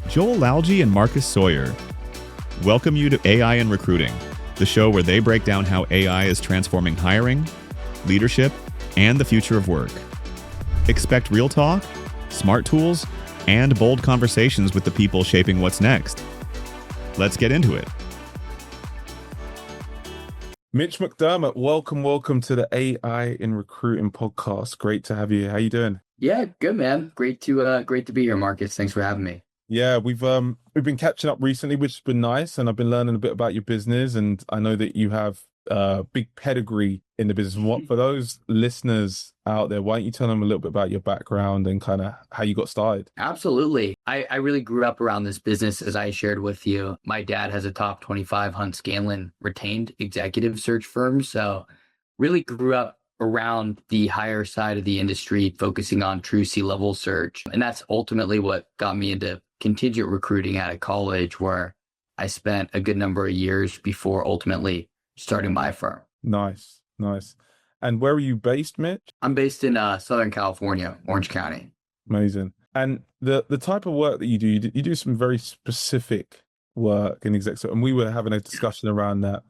Joel Lalgee and Marcus Sawyer welcome you to AI in Recruiting, the show where they break down how AI is transforming hiring, leadership, and the future of work. Expect real talk, smart tools, and bold conversations with the people shaping what's next. Let's get into it. Mitch McDermott, welcome to the AI in Recruiting podcast. Great to have you. How you doing? Yeah, good, man. Great to be here, Marcus. Thanks for having me. Yeah, we've been catching up recently, which has been nice, and I've been learning a bit about your business, and I know that you have big pedigree in the business. What for those listeners out there, why don't you tell them a little bit about your background and kind of how you got started? Absolutely. I really grew up around this business, as I shared with you. My dad has a top 25 Hunt Scanlon retained executive search firm, so really grew up around the higher side of the industry, focusing on true C-level search. And that's ultimately what got me into contingent recruiting out of college, where I spent a good number of years before ultimately starting my firm. Nice. And where are you based, Mitch? I'm based in Southern California, Orange County. Amazing. And the type of work that you do some very specific work in exec search, and we were having a discussion around that.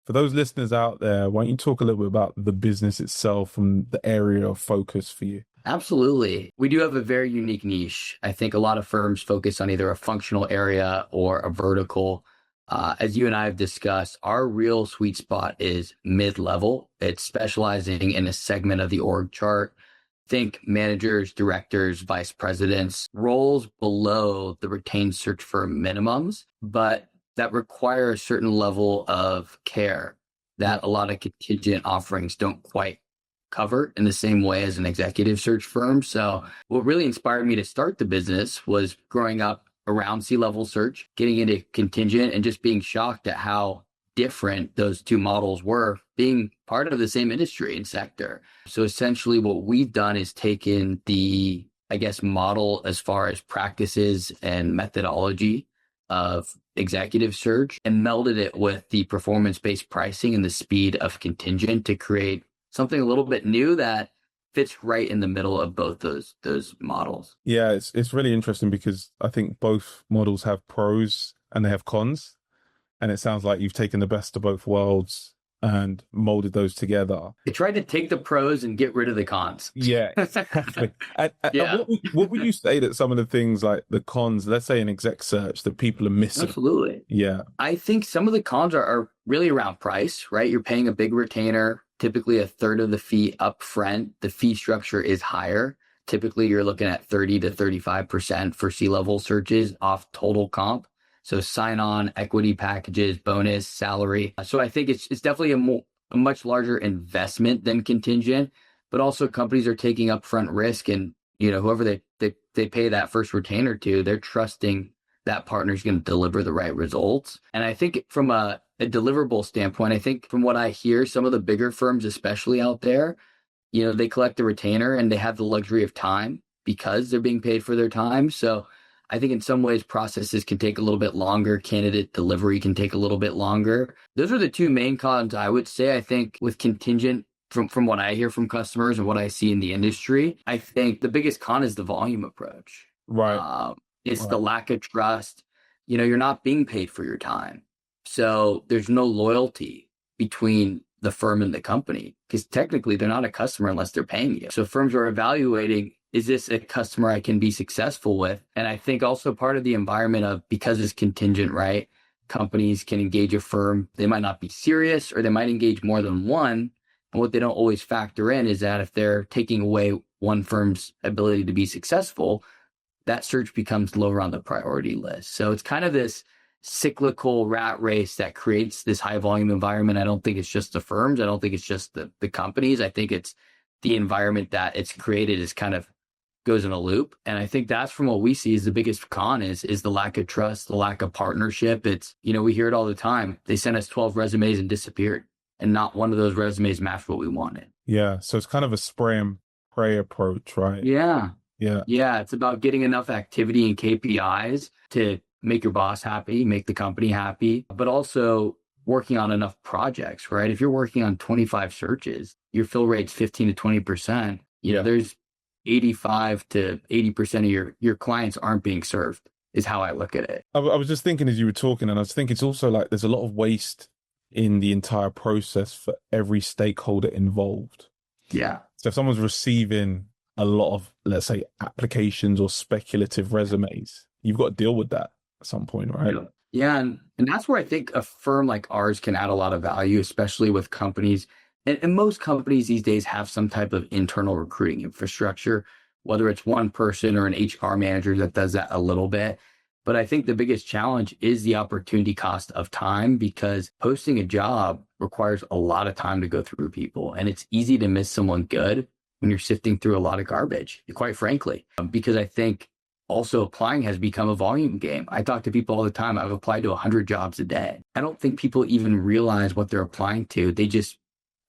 For those listeners out there, why don't you talk a little bit about the business itself and the area of focus for you? Absolutely. We do have a very unique niche. I think a lot of firms focus on either a functional area or a vertical. As you and I have discussed, our real sweet spot is mid-level. It's specializing in a segment of the org chart. Think managers, directors, vice presidents, roles below the retained search firm minimums, but that require a certain level of care that a lot of contingent offerings don't quite cover in the same way as an executive search firm. So what really inspired me to start the business was growing up around C-level search, getting into contingent, and just being shocked at how different those two models were, being part of the same industry and sector. So essentially what we've done is taken the, model as far as practices and methodology of executive search and melded it with the performance-based pricing and the speed of contingent to create something a little bit new that fits right in the middle of both those models. Yeah, it's really interesting because I think both models have pros and they have cons. And it sounds like you've taken the best of both worlds and molded those together. I tried to take the pros and get rid of the cons. Yeah, exactly. And what would you say that some of the things like the cons, let's say in exec search, that people are missing? Absolutely. Yeah. I think some of the cons are really around price, right? You're paying a big retainer, typically a third of the fee up front. The fee structure is higher. Typically, you're looking at 30 to 35% for C-level searches off total comp. So sign-on, equity packages, bonus, salary. So I think it's definitely a much larger investment than contingent, but also companies are taking upfront risk, and whoever they pay that first retainer to, they're trusting that partner is going to deliver the right results. And I think from a deliverable standpoint, I think from what I hear, some of the bigger firms, especially out there, they collect a retainer and they have the luxury of time because they're being paid for their time. So I think in some ways processes can take a little bit longer. Candidate delivery can take a little bit longer. Those are the two main cons, I would say. I think with contingent, from what I hear from customers and what I see in the industry, I think the biggest con is the volume approach. Right. It's the lack of trust. You're not being paid for your time. So there's no loyalty between the firm and the company because technically they're not a customer unless they're paying you. So firms are evaluating, is this a customer I can be successful with? And I think also part of the environment of, because it's contingent, right? Companies can engage a firm. They might not be serious, or they might engage more than one. And what they don't always factor in is that if they're taking away one firm's ability to be successful, that search becomes lower on the priority list. So it's kind of this cyclical rat race that creates this high volume environment. I don't think it's just the firms. I don't think it's just the companies. I think it's the environment that it's created is kind of goes in a loop. And I think that's from what we see is the biggest con is the lack of trust, the lack of partnership. It's, we hear it all the time. They sent us 12 resumes and disappeared, and not one of those resumes matched what we wanted. Yeah. So it's kind of a spray and pray approach, right? Yeah. Yeah. Yeah. It's about getting enough activity and KPIs to make your boss happy, make the company happy, but also working on enough projects, right? If you're working on 25 searches, your fill rate's 15 to 20%, there's 85 to 80% of your clients aren't being served. is how I look at it. I was just thinking as you were talking, and I was thinking it's also like there's a lot of waste in the entire process for every stakeholder involved. Yeah. So if someone's receiving a lot of, let's say, applications or speculative resumes, you've got to deal with that at some point, right? Yeah. And that's where I think a firm like ours can add a lot of value, especially with companies. And most companies these days have some type of internal recruiting infrastructure, whether it's one person or an HR manager that does that a little bit. But I think the biggest challenge is the opportunity cost of time, because posting a job requires a lot of time to go through people. And it's easy to miss someone good when you're sifting through a lot of garbage, quite frankly, because I think also applying has become a volume game. I talk to people all the time. I've applied to 100 jobs a day. I don't think people even realize what they're applying to. They just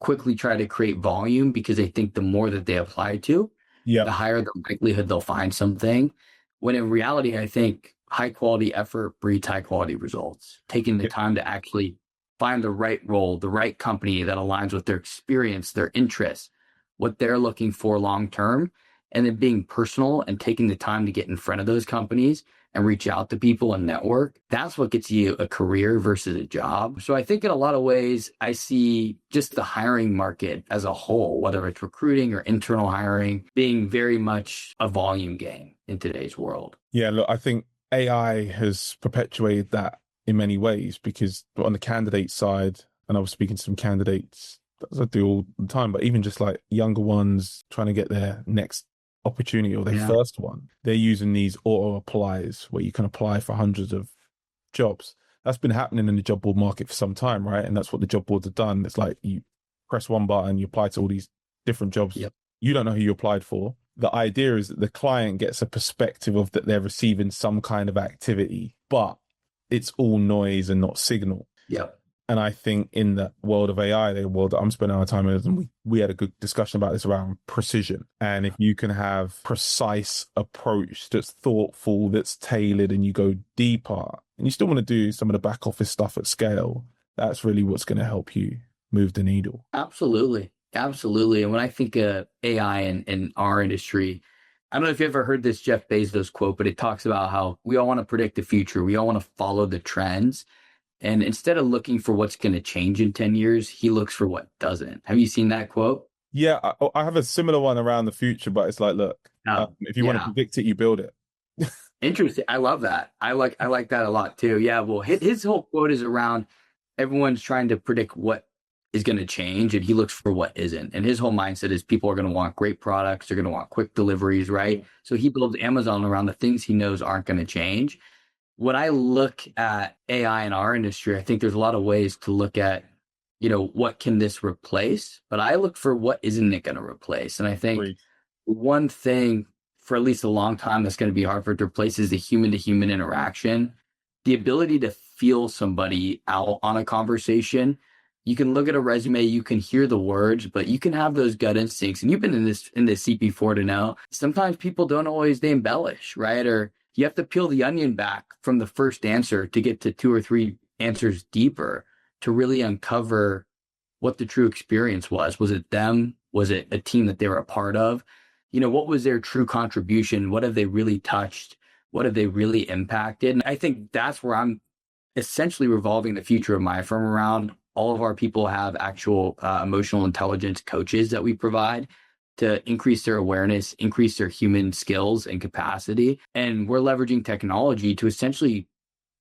quickly try to create volume because they think the more that they apply to, the higher the likelihood they'll find something. When in reality, I think high quality effort breeds high quality results. Taking the time to actually find the right role, the right company that aligns with their experience, their interests, what they're looking for long term, and then being personal and taking the time to get in front of those companies and reach out to people and network. That's what gets you a career versus a job. So I think in a lot of ways, I see just the hiring market as a whole, whether it's recruiting or internal hiring, being very much a volume game in today's world. Yeah, look, I think AI has perpetuated that in many ways, because on the candidate side, and I was speaking to some candidates, as I do all the time, but even just like younger ones trying to get their next opportunity or their first one, they're using these auto applies where you can apply for hundreds of jobs. That's been happening in the job board market for some time, right? And that's what the job boards have done. It's like you press one button, you apply to all these different jobs. You don't know who you applied for. The idea is that the client gets a perspective of that they're receiving some kind of activity, but it's all noise and not signal. And I think in the world of AI, the world that I'm spending our time in, and we had a good discussion about this around precision. And if you can have precise approach that's thoughtful, that's tailored, and you go deeper, and you still want to do some of the back office stuff at scale, that's really what's going to help you move the needle. Absolutely. Absolutely. And when I think of AI in our industry, I don't know if you ever heard this Jeff Bezos quote, but it talks about how we all want to predict the future. We all want to follow the trends. And instead of looking for what's going to change in 10 years, he looks for what doesn't. Have you seen that quote? Yeah, I have a similar one around the future, but it's like, look, if you want to predict it, you build it. Interesting. I love that. I like that a lot too. Yeah. Well, his whole quote is around everyone's trying to predict what is going to change, and he looks for what isn't. And his whole mindset is people are going to want great products. They're going to want quick deliveries, right? So he builds Amazon around the things he knows aren't going to change. When I look at AI in our industry, I think there's a lot of ways to look at, what can this replace? But I look for what isn't it going to replace? And I think one thing for at least a long time that's going to be hard for it to replace is the human-to-human interaction. The ability to feel somebody out on a conversation. You can look at a resume, you can hear the words, but you can have those gut instincts. And you've been in this seat before to know sometimes people don't always, they embellish, right? Or you have to peel the onion back from the first answer to get to 2 or 3 answers deeper to really uncover what the true experience was. Was it them? Was it a team that they were a part of? What was their true contribution? What have they really touched? What have they really impacted? And I think that's where I'm essentially revolving the future of my firm around. All of our people have actual emotional intelligence coaches that we provide to increase their awareness, increase their human skills and capacity. And we're leveraging technology to essentially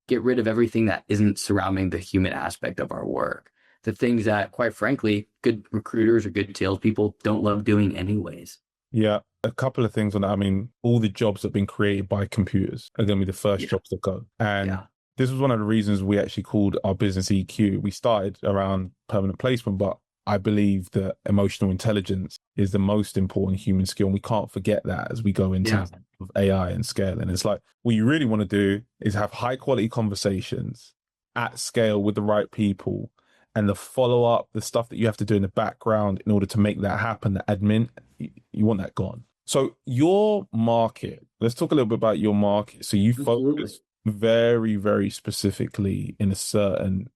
get rid of everything that isn't surrounding the human aspect of our work. The things that, quite frankly, good recruiters or good salespeople don't love doing anyways. Yeah, a couple of things on that. I mean, all the jobs that have been created by computers are going to be the first jobs that go. And this was one of the reasons we actually called our business EQ. We started around permanent placement, but I believe that emotional intelligence is the most important human skill. And we can't forget that as we go into AI and scale. And it's like, what you really want to do is have high quality conversations at scale with the right people, and the follow up, the stuff that you have to do in the background in order to make that happen, the admin, you want that gone. So your market, let's talk a little bit about your market. So you focus very, very specifically in a certain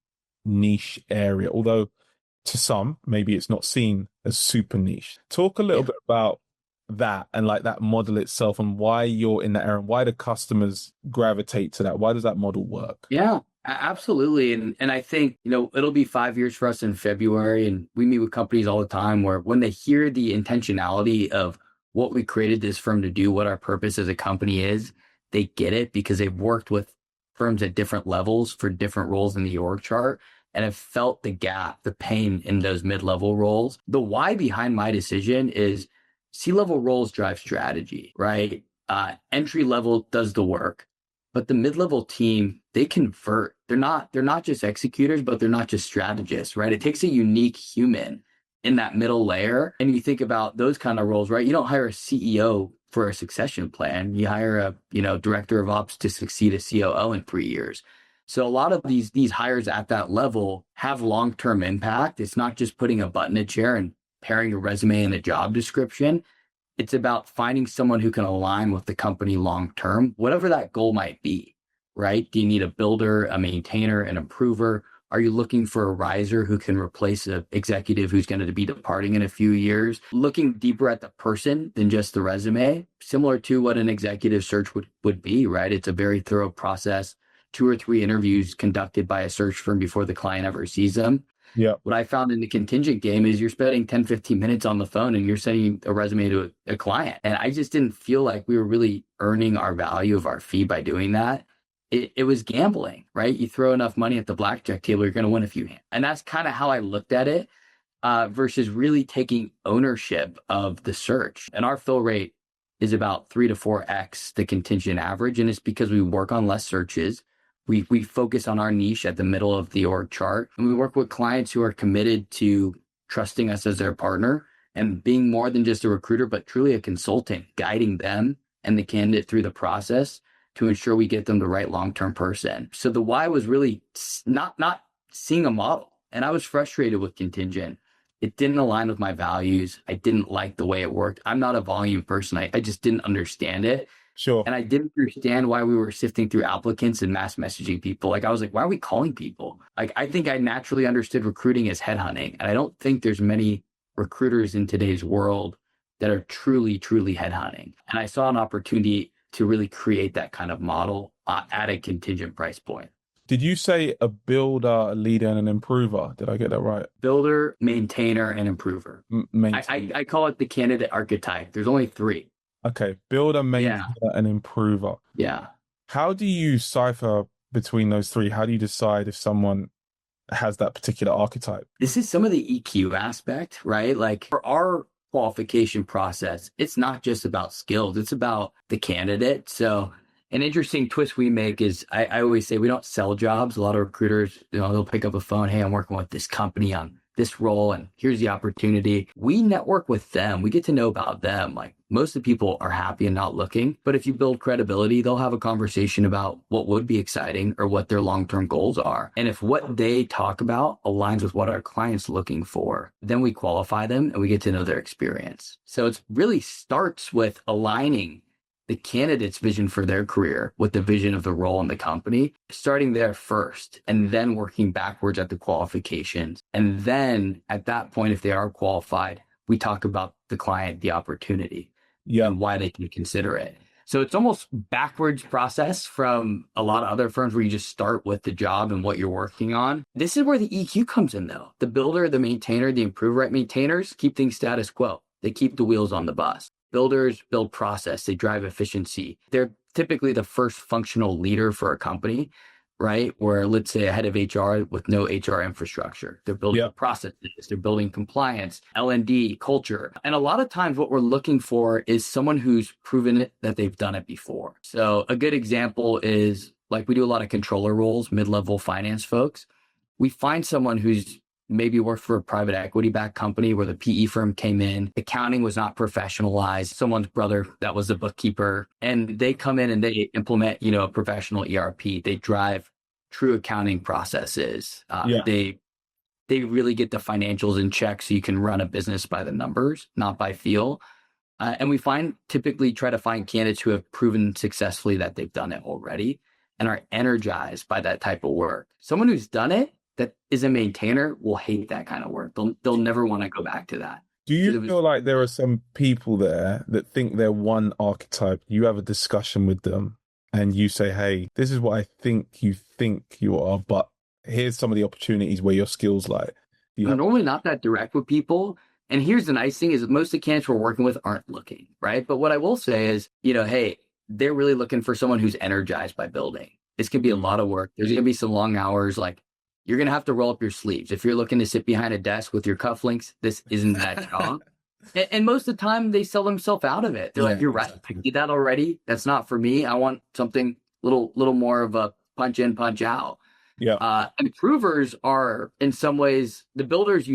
niche area, although to some, maybe it's not seen as super niche. Talk a little bit about that and like that model itself and why you're in that area and why the customers gravitate to that? Why does that model work? Yeah, absolutely. And I think, it'll be 5 years for us in February, and we meet with companies all the time where when they hear the intentionality of what we created this firm to do, what our purpose as a company is, they get it because they've worked with firms at different levels for different roles in the org chart and have felt the gap, the pain in those mid-level roles. The why behind my decision is C-level roles drive strategy, right? Entry level does the work, but the mid-level team, they convert. They're not just executors, but they're not just strategists, right? It takes a unique human in that middle layer. And you think about those kind of roles, right? You don't hire a CEO for a succession plan. You hire a, director of ops to succeed a COO in 3 years. So a lot of these hires at that level have long-term impact. It's not just putting a button in a chair and pairing a resume and a job description. It's about finding someone who can align with the company long-term, whatever that goal might be, right? Do you need a builder, a maintainer, an improver? Are you looking for a riser who can replace an executive who's going to be departing in a few years? Looking deeper at the person than just the resume, similar to what an executive search would be, right? It's a very thorough process, 2 or 3 interviews conducted by a search firm before the client ever sees them. Yeah. What I found in the contingent game is you're spending 10, 15 minutes on the phone and you're sending a resume to a client. And I just didn't feel like we were really earning our value of our fee by doing that. It was gambling, right? You throw enough money at the blackjack table, you're going to win a few hands. And that's kind of how I looked at it versus really taking ownership of the search. And our fill rate is about 3 to 4x the contingent average. And it's because we work on less searches. We focus on our niche at the middle of the org chart, and we work with clients who are committed to trusting us as their partner and being more than just a recruiter, but truly a consultant, guiding them and the candidate through the process to ensure we get them the right long-term person. So the why was really not seeing a model. And I was frustrated with contingent. It didn't align with my values. I didn't like the way it worked. I'm not a volume person. I just didn't understand it. Sure. And I didn't understand why we were sifting through applicants and mass messaging people. Like, I was like, why are we calling people? Like, I think I naturally understood recruiting as headhunting. And I don't think there's many recruiters in today's world that are truly, truly headhunting. And I saw an opportunity to really create that kind of model at a contingent price point. Did you say a builder, a leader, and an improver? Did I get that right? Builder, maintainer, and improver. I call it the candidate archetype. There's only 3. Okay, builder, maintainer, and improver. Yeah. How do you cipher between those 3? How do you decide if someone has that particular archetype? This is some of the EQ aspect, right? Like, for our qualification process, it's not just about skills, it's about the candidate. So an interesting twist we make is I always say we don't sell jobs. A lot of recruiters, they'll pick up a phone. Hey, I'm working with this company on this role and here's the opportunity. We network with them. We get to know about them. Like, most of the people are happy and not looking, but if you build credibility, they'll have a conversation about what would be exciting or what their long-term goals are. And if what they talk about aligns with what our client's looking for, then we qualify them and we get to know their experience. So it really starts with aligning the candidate's vision for their career with the vision of the role in the company, starting there first, and then working backwards at the qualifications. And then at that point, if they are qualified, we talk about the client, the opportunity, and why they can consider it. So it's almost backwards process from a lot of other firms where you just start with the job and what you're working on. This is where the EQ comes in, though. The builder, the maintainer, the improver, right? Maintainers keep things status quo. They keep the wheels on the bus. Builders build process. They drive efficiency. They're typically the first functional leader for a company, right? Where, let's say, a head of HR with no HR infrastructure. They're building processes. They're building compliance, L&D, culture. And a lot of times what we're looking for is someone who's proven it, that they've done it before. So a good example is, like, we do a lot of controller roles, mid-level finance folks. We find someone who's maybe worked for a private equity-backed company where the PE firm came in, accounting was not professionalized, someone's brother that was a bookkeeper, and they come in and they implement, a professional ERP. They drive true accounting processes. They really get the financials in check so you can run a business by the numbers, not by feel. And we typically try to find candidates who have proven successfully that they've done it already and are energized by that type of work. Someone who's done it, that is a maintainer, will hate that kind of work. They'll never want to go back to that. Do you feel like there are some people there that think they're one archetype? You have a discussion with them and you say, hey, this is what I think you are, but here's some of the opportunities where your skills lie. I'm normally not that direct with people. And here's the nice thing is most of the candidates we're working with aren't looking, right? But what I will say is, hey, they're really looking for someone who's energized by building. This can be a lot of work. There's going to be some long hours. Like, you're going to have to roll up your sleeves. If you're looking to sit behind a desk with your cufflinks, this isn't that job. And most of the time they sell themselves out of it. They're like, you're right. I did that already. That's not for me. I want something little more of a punch in, punch out. Yeah. Improvers are in some ways the builders,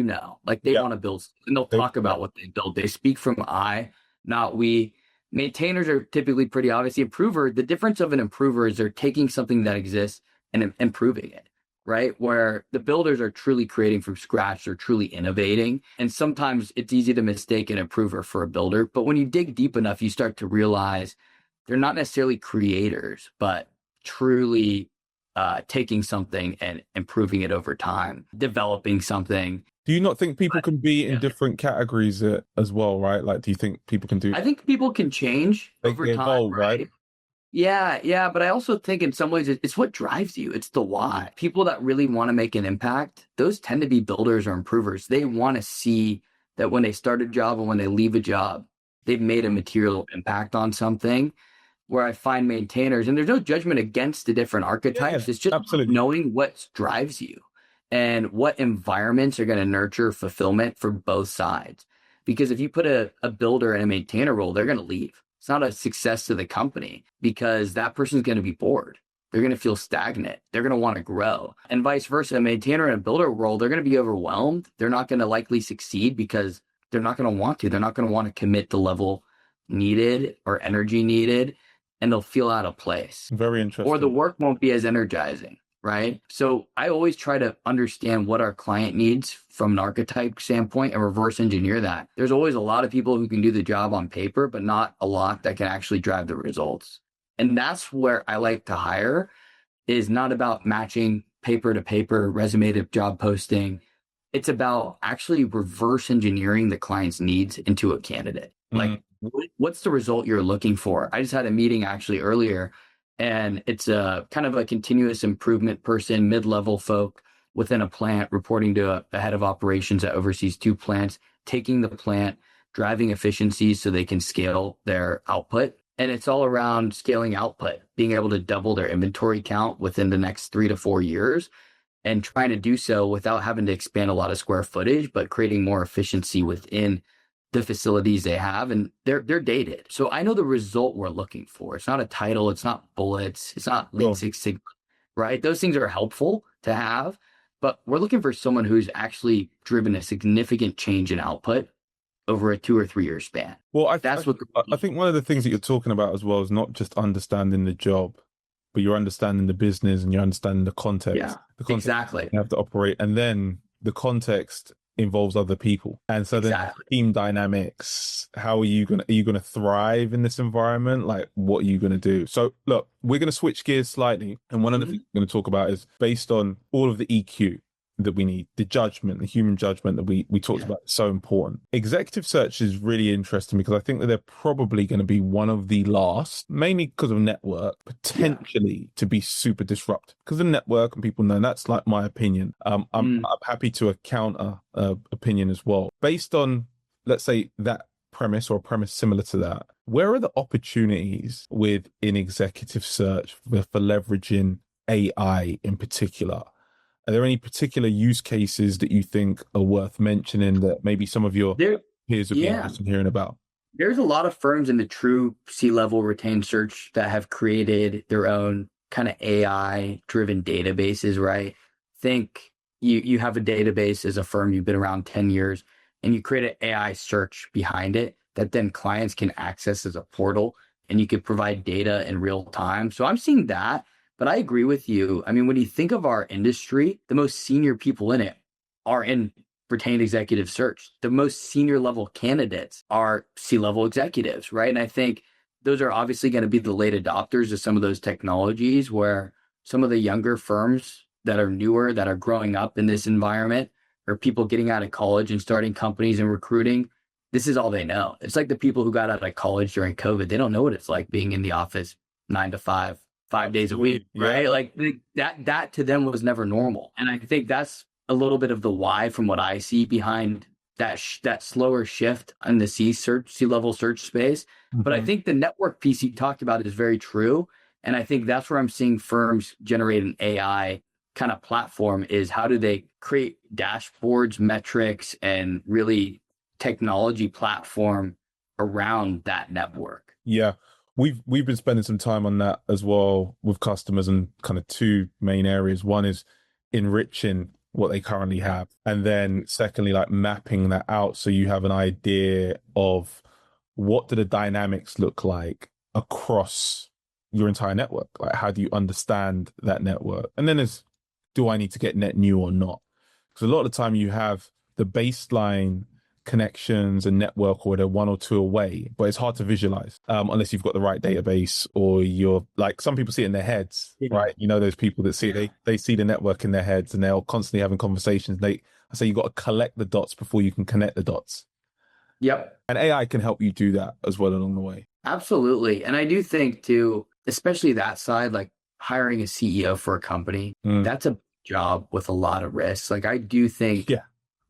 like they want to build and they'll talk about what they build. They speak from I, not we. Maintainers are typically pretty obvious. The improver, the difference of an improver is they're taking something that exists and improving it, right? Where the builders are truly creating from scratch, they're truly innovating. And sometimes it's easy to mistake an improver for a builder. But when you dig deep enough, you start to realize they're not necessarily creators, but truly taking something and improving it over time, developing something. Do you not think people can be in different categories as well, right? Like, do you think people can do... I think people can change over time, evolve, right? Yeah. But I also think in some ways it's what drives you. It's the why. People that really want to make an impact, those tend to be builders or improvers. They want to see that when they start a job and when they leave a job, they've made a material impact on something. Where I find maintainers, and there's no judgment against the different archetypes. It's just knowing what drives you and what environments are going to nurture fulfillment for both sides. Because if you put a builder in a maintainer role, they're going to leave. It's not a success to the company because that person's going to be bored. They're going to feel stagnant. They're going to want to grow. And vice versa, a maintainer in a builder role, they're going to be overwhelmed. They're not going to likely succeed because they're not going to want to. They're not going to want to commit the level needed or energy needed. And they'll feel out of place. Very interesting. Or the work won't be as energizing, right? So I always try to understand what our client needs from an archetype standpoint and reverse engineer that. There's always a lot of people who can do the job on paper, but not a lot that can actually drive the results. And that's where I like to hire, is not about matching paper to paper, resume to job posting. It's about actually reverse engineering the client's needs into a candidate. Like, what's the result you're looking for? I just had a meeting actually earlier, and it's a kind of a continuous improvement person, mid-level folk within a plant, reporting to a head of operations that oversees 2 plants, taking the plant, driving efficiencies so they can scale their output. And it's all around scaling output, being able to double their inventory count within the next 3 to 4 years, and trying to do so without having to expand a lot of square footage, but creating more efficiency within the facilities they have, and they're dated. So I know the result we're looking for. It's not a title. It's not bullets. It's not Lean Six Sigma, right? Those things are helpful to have, but we're looking for someone who's actually driven a significant change in output over a 2 or 3 year span. Well, I think one of the things that you're talking about as well is not just understanding the job, but you're understanding the business and you're understanding the context. Yeah, the context exactly. You have to operate, and then the context involves other people, and so then team dynamics. How are you gonna thrive in this environment? Like, what are you gonna do? So look, we're gonna switch gears slightly, and one of the things we're gonna talk about is based on all of the EQ that we need, the judgment, the human judgment that we talked about is so important. Executive search is really interesting because I think that they're probably going to be one of the last, mainly because of network, potentially to be super disruptive because of network, and people know that's like my opinion. I'm happy to counter opinion as well. Based on, let's say, that premise or a premise similar to that, where are the opportunities within executive search for leveraging AI in particular? Are there any particular use cases that you think are worth mentioning that maybe some of your peers would be interested in hearing about? There's a lot of firms in the true C-level retained search that have created their own kind of AI-driven databases, right? Think you have a database as a firm, you've been around 10 years, and you create an AI search behind it that then clients can access as a portal, and you could provide data in real time. So I'm seeing that. But I agree with you. I mean, when you think of our industry, the most senior people in it are in retained executive search. The most senior level candidates are C-level executives, right? And I think those are obviously going to be the late adopters of some of those technologies, where some of the younger firms that are newer, that are growing up in this environment, or people getting out of college and starting companies and recruiting, this is all they know. It's like the people who got out of college during COVID. They don't know what it's like being in the office 9 to 5, 5 days a week, right? Yeah. Like that to them was never normal. And I think that's a little bit of the why from what I see behind that slower shift in the C-level search space. But I think the network piece you talked about is very true. And I think that's where I'm seeing firms generate an AI kind of platform is how do they create dashboards, metrics, and really technology platform around that network. Yeah. We've been spending some time on that as well with customers, and kind of two main areas. One is enriching what they currently have. And then secondly, like mapping that out so you have an idea of what do the dynamics look like across your entire network? Like, how do you understand that network? And then there's, do I need to get net new or not? Because a lot of the time you have the baseline connections and network, or they're one or two away, but it's hard to visualize unless you've got the right database, or you're like, some people see it in their heads, right? You know, those people that see, they see the network in their heads and they're constantly having conversations. I say you got to collect the dots before you can connect the dots. Yep. And AI can help you do that as well along the way. Absolutely. And I do think too, especially that side, like hiring a CEO for a company, that's a job with a lot of risks. Like I do think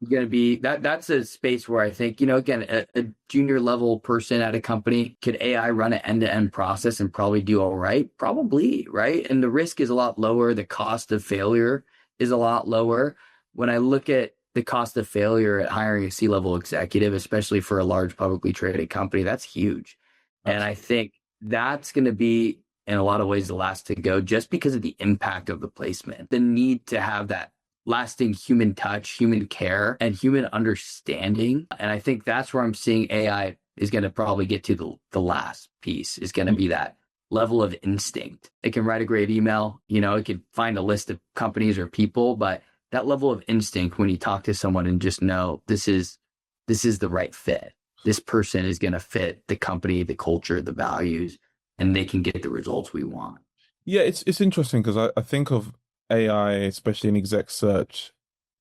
you're going to be that's a space where I think, you know, again, a junior level person at a company, could AI run an end-to-end process and probably do all right? Probably, right? And the risk is a lot lower. The cost of failure is a lot lower. When I look at the cost of failure at hiring a C-level executive, especially for a large publicly traded company, that's huge. And I think that's going to be, in a lot of ways, the last to go, just because of the impact of the placement, the need to have that lasting human touch, human care, and human understanding. And I think that's where I'm seeing AI is going to probably get to the last piece, is going to be that level of instinct. It can write a great email, you know, it could find a list of companies or people, but that level of instinct when you talk to someone and just know this is the right fit. This person is going to fit the company, the culture, the values, and they can get the results we want. Yeah, it's interesting because I think of AI, especially in exec search,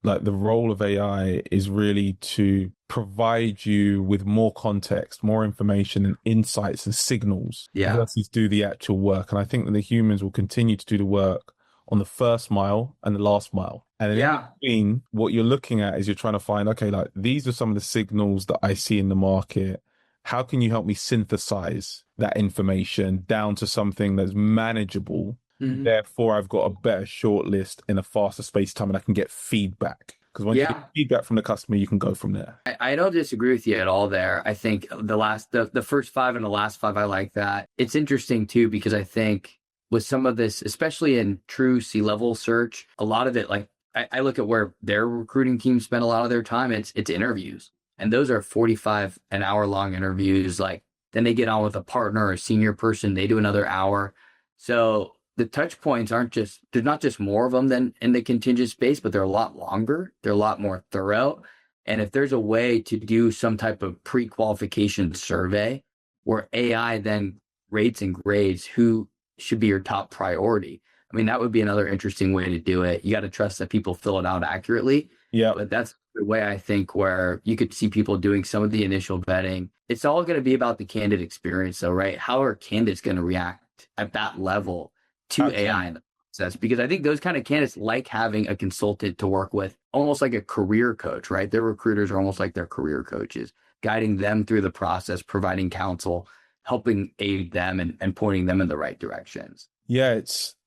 like the role of AI is really to provide you with more context, more information and insights and signals versus do the actual work. And I think that the humans will continue to do the work on the first mile and the last mile. And in between, what you're looking at is you're trying to find, okay, like these are some of the signals that I see in the market. How can you help me synthesize that information down to something that's manageable? Therefore, I've got a better shortlist in a faster space time, and I can get feedback. Because once you get feedback from the customer, you can go from there. I don't disagree with you at all there. I think the first 5 and the last 5, I like that. It's interesting too, because I think with some of this, especially in true C-level search, a lot of it, like I look at where their recruiting team spend a lot of their time, it's interviews. And those are 45 an hour long interviews. Like then they get on with a partner or a senior person, they do another hour. So the touch points there's not just more of them than in the contingent space, but they're a lot longer. They're a lot more thorough. And if there's a way to do some type of pre-qualification survey where AI then rates and grades who should be your top priority, I mean, that would be another interesting way to do it. You got to trust that people fill it out accurately. Yeah. But that's the way I think where you could see people doing some of the initial vetting. It's all going to be about the candidate experience though, right? How are candidates going to react at that level to AI in the process? Because I think those kind of candidates like having a consultant to work with, almost like a career coach, right? Their recruiters are almost like their career coaches, guiding them through the process, providing counsel, helping aid them and pointing them in the right directions. Yeah,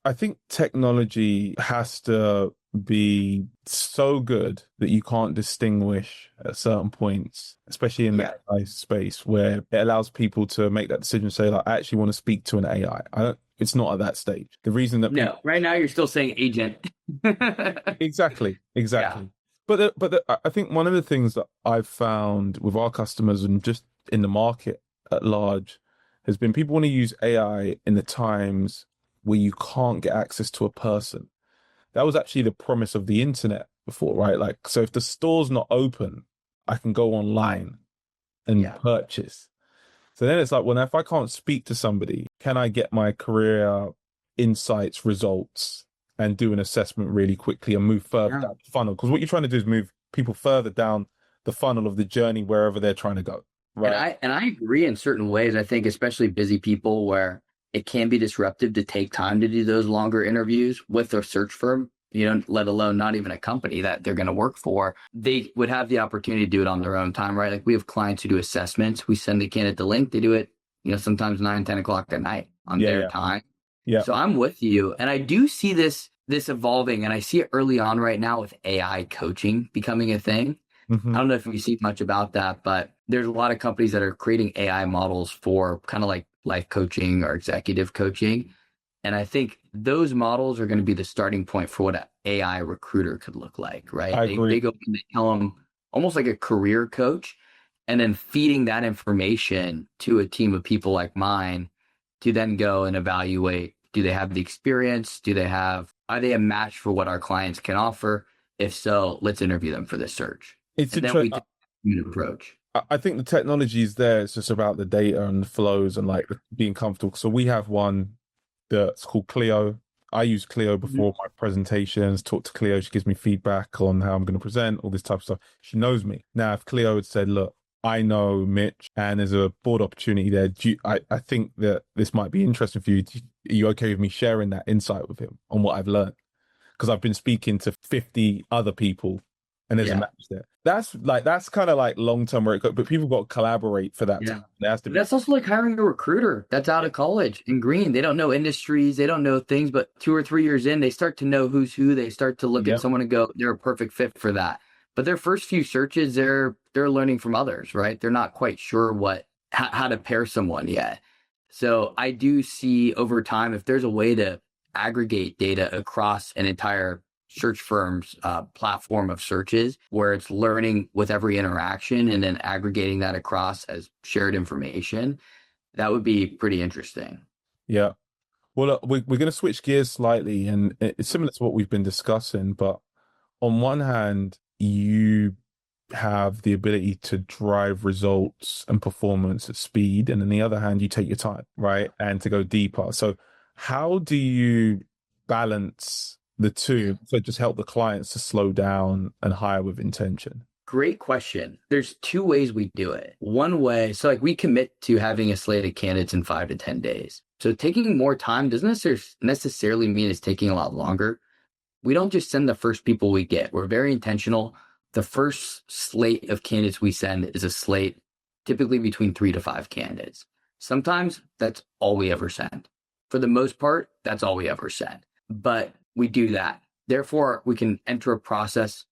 I think technology has to be so good that you can't distinguish at certain points, especially in that space where it allows people to make that decision, say, like, I actually want to speak to an AI. It's not at that stage. The reason that right now you're still saying agent. Exactly. Yeah. But I think one of the things that I've found with our customers and just in the market at large has been people want to use AI in the times where you can't get access to a person. That was actually the promise of the internet before, right? Like, so if the store's not open, I can go online and purchase. So then it's like, well, now if I can't speak to somebody, can I get my career insights, results, and do an assessment really quickly and move further down the funnel? Because what you're trying to do is move people further down the funnel of the journey wherever they're trying to go. Right. And I agree in certain ways. I think especially busy people where it can be disruptive to take time to do those longer interviews with a search firm, let alone not even a company that they're going to work for. They would have the opportunity to do it on their own time, right? Like we have clients who do assessments. We send the candidate the link. They do it, sometimes 9, 10 o'clock at night on their time. Yeah. So I'm with you. And I do see this evolving, and I see it early on right now with AI coaching becoming a thing. Mm-hmm. I don't know if you see much about that, but there's a lot of companies that are creating AI models for kind of like life coaching or executive coaching. And I think those models are going to be the starting point for what an AI recruiter could look like, right? They go and they tell them almost like a career coach, and then feeding that information to a team of people like mine to then go and evaluate, do they have the experience? Are they a match for what our clients can offer? If so, let's interview them for this search. It's and then we take an approach. I think the technology is there. It's just about the data and the flows and like being comfortable. So we have one that's called Clio. I use Clio before my presentations, talk to Clio. She gives me feedback on how I'm going to present, all this type of stuff. She knows me. Now, if Clio had said, look, I know Mitch and there's a board opportunity there. I think that this might be interesting for you. Are you okay with me sharing that insight with him on what I've learned? Because I've been speaking to 50 other people and there's a match there. That's kind of like long-term work, but people got to collaborate for that time. That's also like hiring a recruiter that's out of college in green. They don't know industries, they don't know things, but 2 or 3 years in, they start to know who's who. They start to look at someone and go, they're a perfect fit for that. But their first few searches, they're learning from others, right? They're not quite sure how to pair someone yet. So I do see over time, if there's a way to aggregate data across an entire search firm's platform of searches where it's learning with every interaction and then aggregating that across as shared information, that would be pretty interesting. Yeah. Well, look, we're going to switch gears slightly, and it's similar to what we've been discussing, but on one hand, you have the ability to drive results and performance at speed, and on the other hand, you take your time, right? And to go deeper. So how do you balance the two, so just help the clients to slow down and hire with intention? Great question. There's 2 ways we do it. One way, so like we commit to having a slate of candidates in 5 to 10 days. So taking more time doesn't necessarily mean it's taking a lot longer. We don't just send the first people we get. We're very intentional. The first slate of candidates we send is a slate typically between 3 to 5 candidates. Sometimes that's all we ever send. For the most part, that's all we ever send. But we do that. Therefore, we can enter a process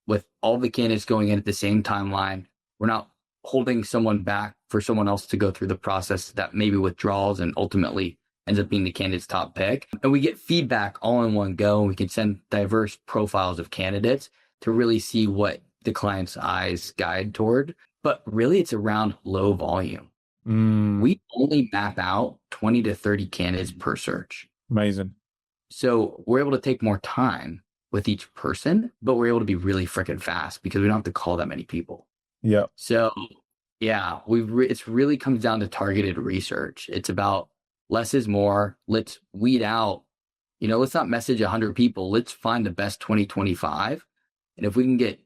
with all the candidates going in at the same timeline. We're not holding someone back for someone else to go through the process that maybe withdraws and ultimately ends up being the candidate's top pick. And we get feedback all in one go, and we can send diverse profiles of candidates to really see what the client's eyes guide toward. But really, it's around low volume. We only map out 20 to 30 candidates per search. Amazing. So we're able to take more time with each person, but we're able to be really freaking fast because we don't have to call that many people. Yeah. So yeah, it's really comes down to targeted research. It's about less is more. Let's weed out, let's not message 100 people. Let's find the best 20, 25. And if we can get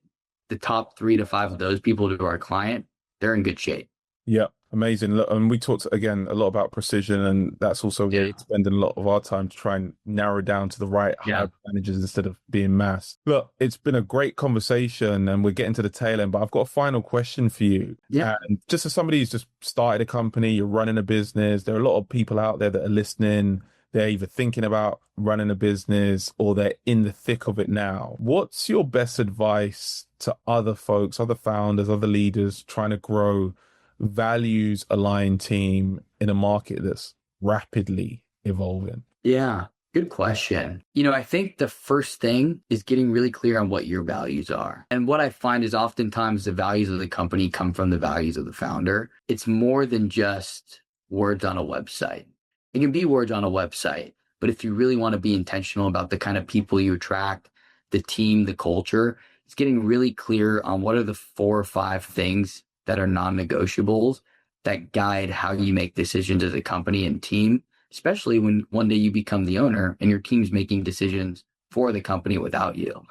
the top 3 to 5 of those people to our client, they're in good shape. Yeah. Amazing. And we talked again a lot about precision, and that's also where we're spending a lot of our time to try and narrow down to the right hire managers instead of being mass. Look, it's been a great conversation, and we're getting to the tail end, but I've got a final question for you. Yeah. And just as somebody who's just started a company, you're running a business, there are a lot of people out there that are listening. They're either thinking about running a business or they're in the thick of it now. What's your best advice to other folks, other founders, other leaders trying to grow values aligned team in a market that's rapidly evolving? Yeah, good question. I think the first thing is getting really clear on what your values are. And what I find is oftentimes the values of the company come from the values of the founder. It's more than just words on a website. It can be words on a website, but if you really want to be intentional about the kind of people you attract, the team, the culture, it's getting really clear on what are the 4 or 5 things that are non-negotiables that guide how you make decisions as a company and team, especially when one day you become the owner and your team's making decisions for the company without you,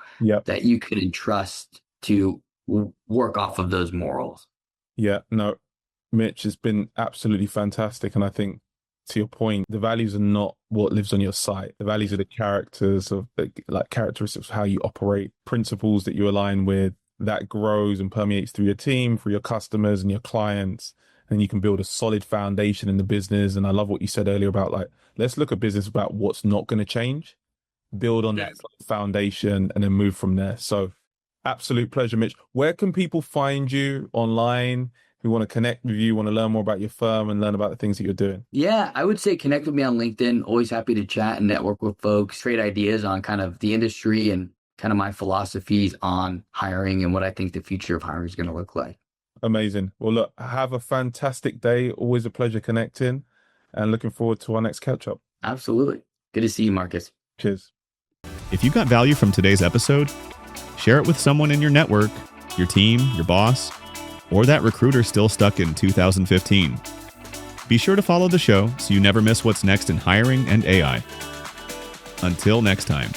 that you can entrust to work off of those morals. Yeah, no, Mitch, it's been absolutely fantastic. And I think, to your point, the values are not what lives on your site. The values are the characters of like characteristics of how you operate, principles that you align with, that grows and permeates through your team, through your customers and your clients. And you can build a solid foundation in the business. And I love what you said earlier about like, let's look at business about what's not going to change, build on that foundation and then move from there. So absolute pleasure, Mitch. Where can people find you online? Who want to connect with you, want to learn more about your firm and learn about the things that you're doing? Yeah, I would say connect with me on LinkedIn. Always happy to chat and network with folks, trade ideas on kind of the industry and kind of my philosophies on hiring and what I think the future of hiring is going to look like. Amazing. Well, look, have a fantastic day. Always a pleasure connecting and looking forward to our next catch up. Absolutely. Good to see you, Marcus. Cheers. If you got value from today's episode, share it with someone in your network, your team, your boss, or that recruiter still stuck in 2015. Be sure to follow the show so you never miss what's next in hiring and AI. Until next time.